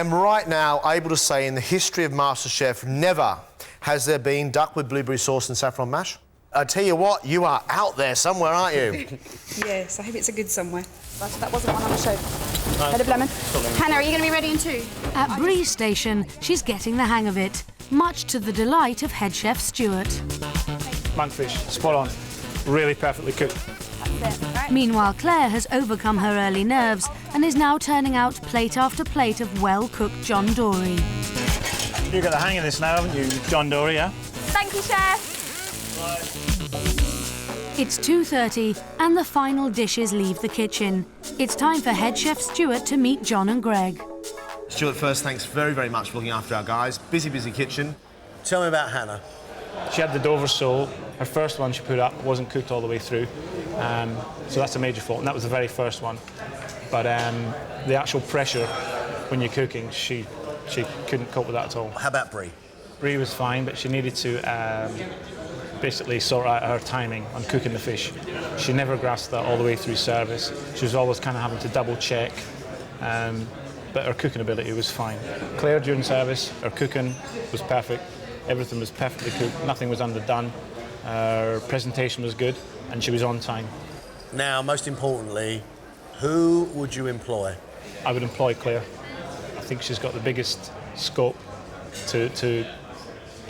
am right now able to say in the history of MasterChef, never has there been duck with blueberry sauce and saffron mash. I tell you what, you are out there somewhere, aren't you? Yes, I hope it's a good somewhere. But that wasn't one on the show. Head of lemon. Hannah, are you going to be ready in 2? At Bree's station, she's getting the hang of it, much to the delight of head chef Stuart. Monkfish, spot on. Really perfectly cooked. That's it. Right. Meanwhile, Claire has overcome her early nerves and is now turning out plate after plate of well-cooked John Dory. You've got the hang of this now, haven't you, John Dory, yeah? Thank you, Chef. It's 2:30 and the final dishes leave the kitchen. It's time for head chef Stuart to meet John and Greg. Stuart, first, thanks very, very much for looking after our guys. Busy, busy kitchen. Tell me about Hannah. She had the Dover sole. Her first one she put up wasn't cooked all the way through, so that's a major fault, and that was the very first one. But the actual pressure when you're cooking, she couldn't cope with that at all. How about Brie? Brie was fine, but she needed to basically sort out her timing on cooking the fish. She never grasped that all the way through service. She was always kind of having to double check, but her cooking ability was fine. Claire, during service, her cooking was perfect. Everything was perfectly cooked, nothing was underdone. Her presentation was good, and she was on time. Now, most importantly, who would you employ? I would employ Claire. I think she's got the biggest scope to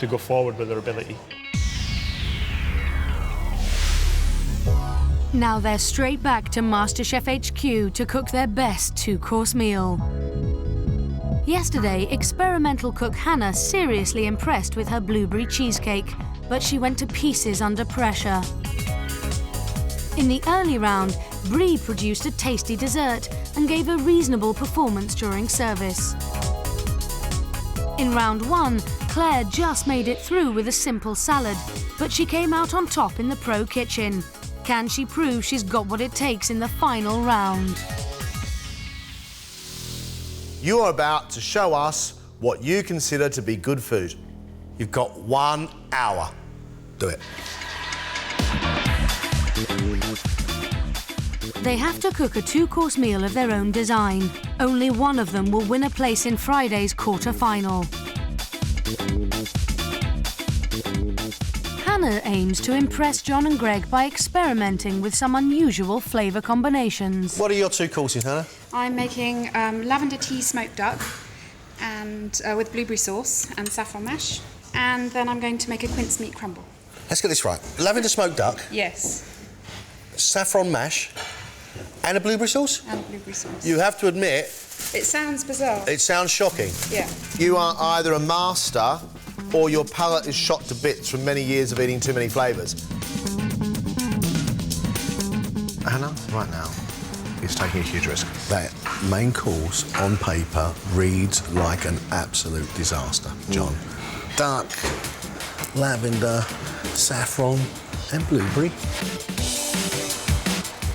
go forward with her ability. Now they're straight back to MasterChef HQ to cook their best 2-course meal. Yesterday, experimental cook Hannah seriously impressed with her blueberry cheesecake, but she went to pieces under pressure. In the early round, Brie produced a tasty dessert and gave a reasonable performance during service. In round 1, Claire just made it through with a simple salad, but she came out on top in the pro kitchen. Can she prove she's got what it takes in the final round? You are about to show us what you consider to be good food. You've got 1 hour. Do it. They have to cook a 2-course meal of their own design. Only one of them will win a place in Friday's quarter-final. Hannah aims to impress John and Greg by experimenting with some unusual flavour combinations. What are your 2 courses, Hannah? I'm making lavender tea smoked duck and with blueberry sauce and saffron mash. And then I'm going to make a quince meat crumble. Let's get this right. Lavender smoked duck, Yes, saffron mash, and a blueberry sauce? and blueberry sauce. You have to admit, It sounds bizarre. it sounds shocking. Yeah. You are either a master or your palate is shot to bits from many years of eating too many flavours. Hannah, right now, is taking a huge risk. That main course on paper reads like an absolute disaster, John. Duck, lavender, saffron and blueberry.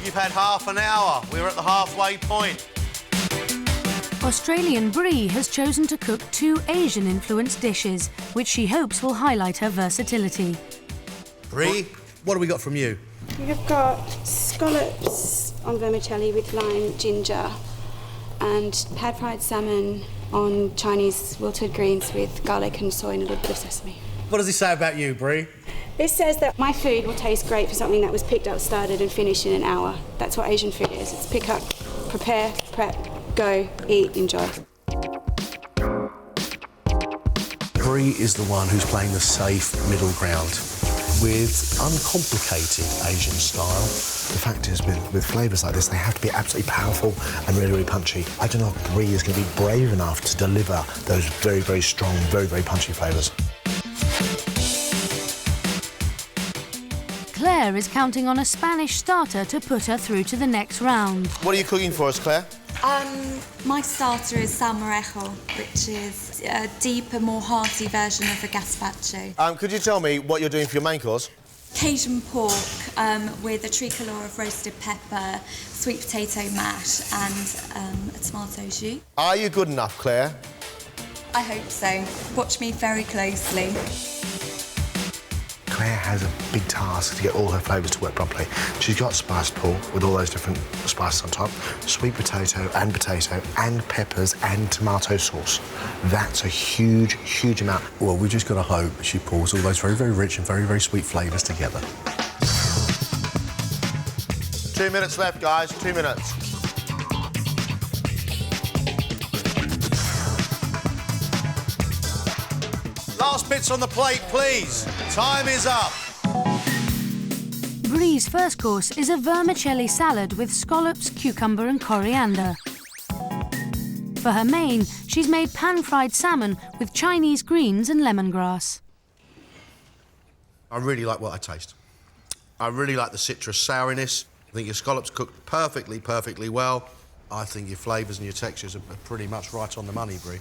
You've had half an hour. We're at the halfway point. Australian Brie has chosen to cook 2 Asian-influenced dishes, which she hopes will highlight her versatility. Brie, what have we got from you? You've got scallops on vermicelli with lime, ginger, and pan-fried salmon on Chinese wilted greens with garlic and soy and a little bit of sesame. What does he say about you, Brie? This says that my food will taste great for something that was picked up, started and finished in an hour. That's what Asian food is. It's pick up, prepare, prep, go, eat, enjoy. Brie is the one who's playing the safe middle ground with uncomplicated Asian style. The fact is, with flavours like this, they have to be absolutely powerful and really, really punchy. I don't know if Brie is going to be brave enough to deliver those very, very strong, very, very punchy flavours. Claire is counting on a Spanish starter to put her through to the next round. What are you cooking for us, Claire? My starter is salmorejo, which is a deeper, more hearty version of a gazpacho. Could you tell me what you're doing for your main course? Cajun pork with a tricolor of roasted pepper, sweet potato mash and a tomato jus. Are you good enough, Claire? I hope so. Watch me very closely. Claire has a big task to get all her flavours to work properly. She's got spiced pork with all those different spices on top, sweet potato and peppers and tomato sauce. That's a huge, huge amount. Well, we just got to hope she pulls all those very, very rich and very, very sweet flavours together. 2 minutes left, guys, 2 minutes. Last bits on the plate, please. Time is up. Brie's first course is a vermicelli salad with scallops, cucumber and coriander. For her main, she's made pan-fried salmon with Chinese greens and lemongrass. I really like what I taste. I really like the citrus souriness. I think your scallops cooked perfectly, perfectly well. I think your flavours and your textures are pretty much right on the money, Brie.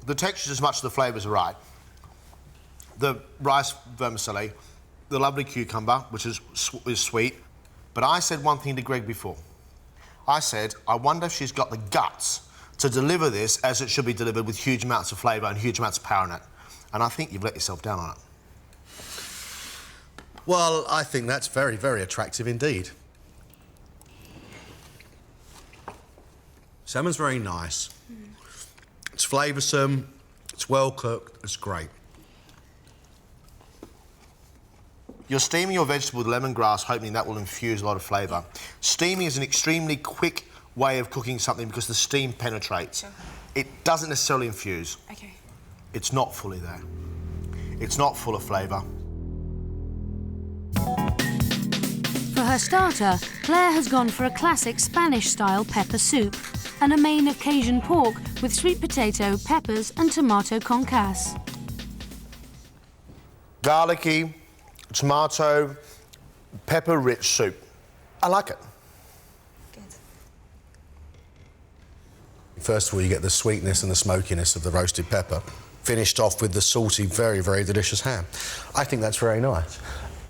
The textures as much as the flavours are right. The rice vermicelli, the lovely cucumber, which is sweet. But I said one thing to Greg before. I said, I wonder if she's got the guts to deliver this as it should be delivered with huge amounts of flavour and huge amounts of power in it. And I think you've let yourself down on it. Well, I think that's very, very attractive indeed. Salmon's very nice. It's flavoursome, it's well cooked, it's great. You're steaming your vegetable with lemongrass, hoping that will infuse a lot of flavour. Steaming is an extremely quick way of cooking something because the steam penetrates. Sure. It doesn't necessarily infuse. Okay. It's not fully there. It's not full of flavour. For her starter, Claire has gone for a classic Spanish-style pepper soup and a main of Cajun pork with sweet potato, peppers and tomato concasse. Garlicky, tomato, pepper-rich soup. I like it. Good. First of all, you get the sweetness and the smokiness of the roasted pepper, finished off with the salty, very, very delicious ham. I think that's very nice.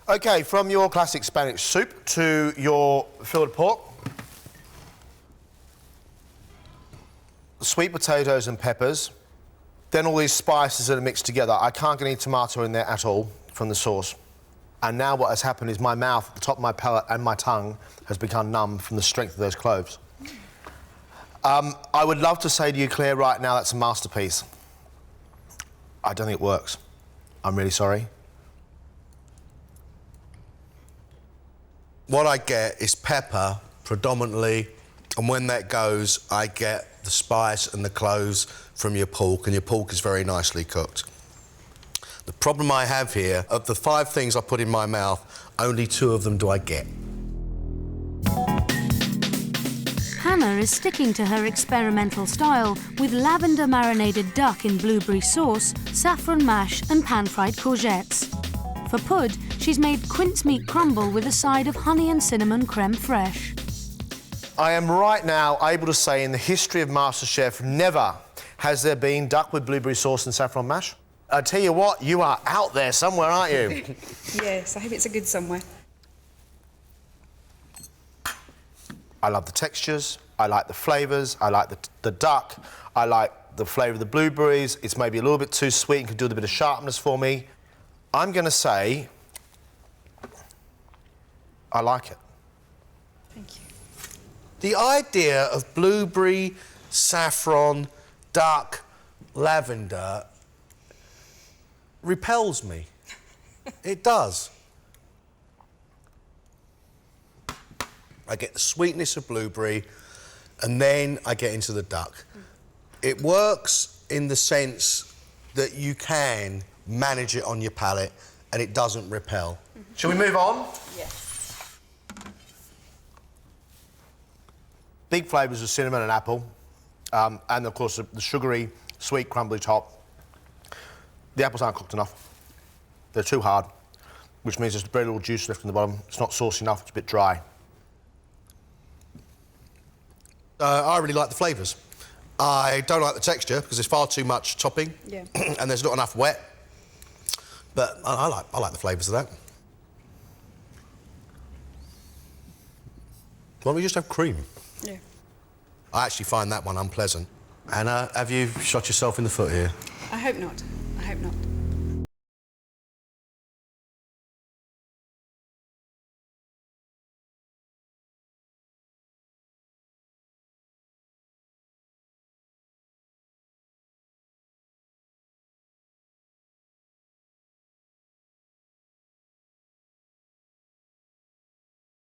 OK, from your classic Spanish soup to your filled pork, sweet potatoes and peppers, then all these spices that are mixed together. I can't get any tomato in there at all from the sauce. And now what has happened is my mouth, the top of my palate and my tongue has become numb from the strength of those cloves. I would love to say to you, Claire, right now that's a masterpiece. I don't think it works. I'm really sorry. What I get is pepper, predominantly, and when that goes, I get the spice and the cloves from your pork, and your pork is very nicely cooked. The problem I have here, of the 5 things I put in my mouth, only 2 of them do I get. Hannah is sticking to her experimental style with lavender marinated duck in blueberry sauce, saffron mash and pan-fried courgettes. For Pud, she's made quince meat crumble with a side of honey and cinnamon creme fraiche. I am right now able to say in the history of MasterChef, never has there been duck with blueberry sauce and saffron mash. I tell you what, you are out there somewhere, aren't you? Yes, I hope it's a good somewhere. I love the textures, I like the flavours, I like the duck, I like the flavour of the blueberries. It's maybe a little bit too sweet and could do with a bit of sharpness for me. I'm going to say I like it. Thank you. The idea of blueberry, saffron, duck, lavender repels me. It does. I get the sweetness of blueberry and then I get into the duck. It works in the sense that you can manage it on your palate and it doesn't repel. Shall we move on? Yes. Big flavours of cinnamon and apple, and of course the sugary, sweet, crumbly top. The apples aren't cooked enough. They're too hard, which means there's very little juice left in the bottom. It's not saucy enough, it's a bit dry. I really like the flavours. I don't like the texture because there's far too much topping and there's not enough wet. But I like the flavours of that. Why don't we just have cream? Yeah. I actually find that one unpleasant. Anna, have you shot yourself in the foot here? I hope not. I hope not.